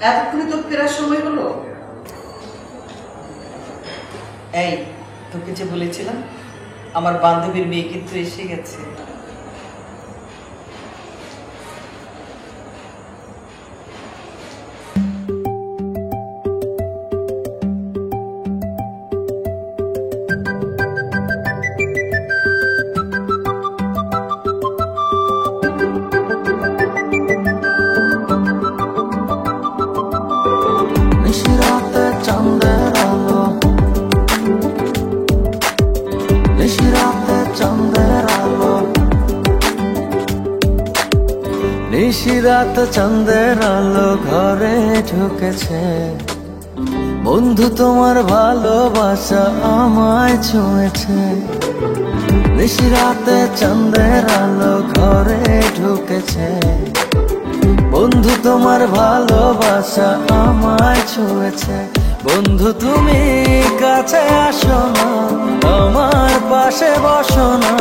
এতক্ষণে তোর ফেরার সময় হলো? এই, তোকে যে বলেছিলাম আমার বান্ধবীর মেয়ে কিন্তু এসে গেছে। নিশিরাত চাঁদের আলো ঘরে ঢুকেছে, বন্ধু তোমার ভালোবাসা আমায় ছুঁয়েছে। নিশিরাতে চাঁদের আলো ঘরে ঢুকেছে, বন্ধু তোমার ভালোবাসা আমায় ছুঁয়েছে। বন্ধু তুমি কাছে আসো না, আমার পাশে বসো না,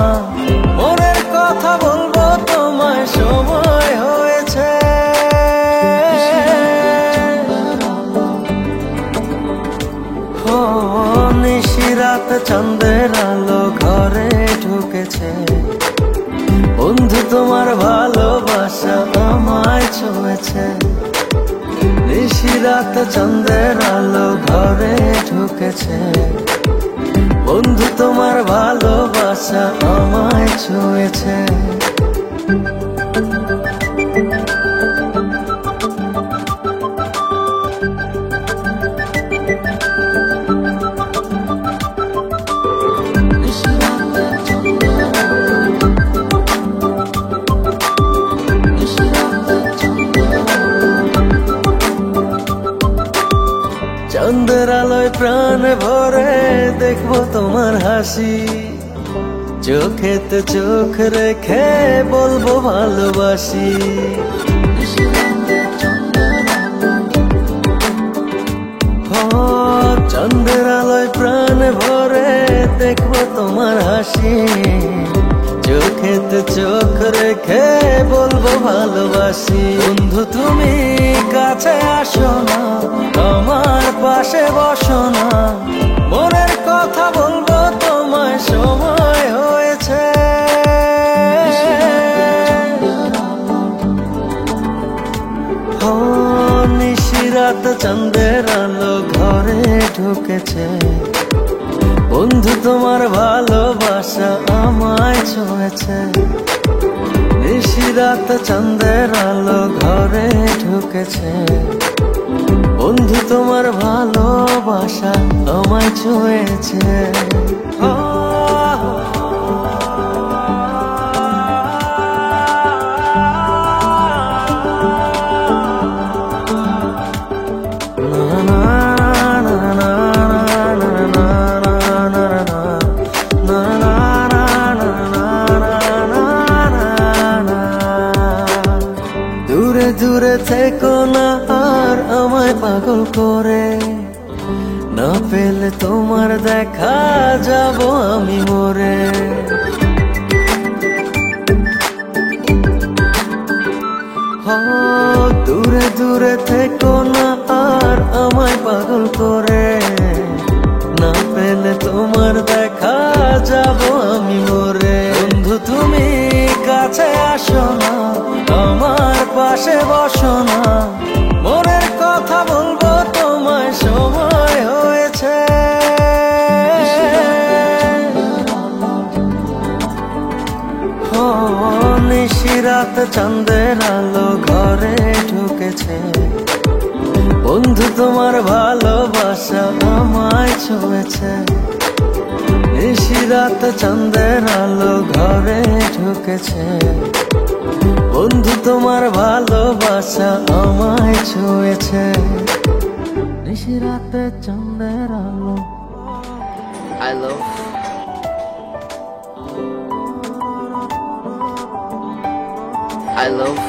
মনের কথা বলবো তোমায় সময় হয়েছে। ও নিশিরাত চাঁদের আলো ঘরে ঢুকেছে, বন্ধু তোমার ভালোবাসা আমায় ছুঁয়েছে। নিশিরাত চাঁদের আলো ঘরে ঢুকেছে, বন্ধু তোমার ভালোবাসা আমায় ছুঁয়েছে। চাঁদের আলোয় প্রাণ ভরে দেখবো তোমার হাসি, চোখেতে চোখ রেখে বলবো ভালোবাসি। চাঁদের আলোয় প্রাণ ভরে দেখবো তোমার হাসি, চোখেতে চোখ রেখে বলবো ভালোবাসি। বন্ধু তুমি কাছে আসো না, আমার পাশে বসো না, মনের কথা বলবো তোমায় সময় হয়েছে। ও নিশিরাত চাঁদের আলো ঘরে ঢুকেছে, বন্ধু তোমার ভালোবাসা আমায় ছুঁয়েছে। নিশিরাত চাঁদের আলো ঘরে ঢুকেছে, বন্ধু তোমার ভালোবাসা আমায় ছুঁয়েছে। দূরে দূরে থেকো না আর আমায় পাগল করে, না পেলে তোমার দেখা যাব আমি মরে। দূরে দূরে থেকো না আর আমায় পাগল করে, না পেলে তোমার দেখা যাব আমি মরে। বন্ধু তুমি কাছে আসো না, আমার পাশে বসো না, মনের কথা বলবো তোমায় সময় হয়েছে। ও নিশিরাত চাঁদের আলো ঘরে ঢুকেছে, বন্ধু তোমার ভালোবাসা আমায় ছুঁয়েছে। নিশিরাত চাঁদের আলো ঘরে ঢুকেছে, বন্ধু তোমার ভালোবাসা আমায় ছুঁয়েছে। নিশিরাতে চাঁদের আলো। I love I love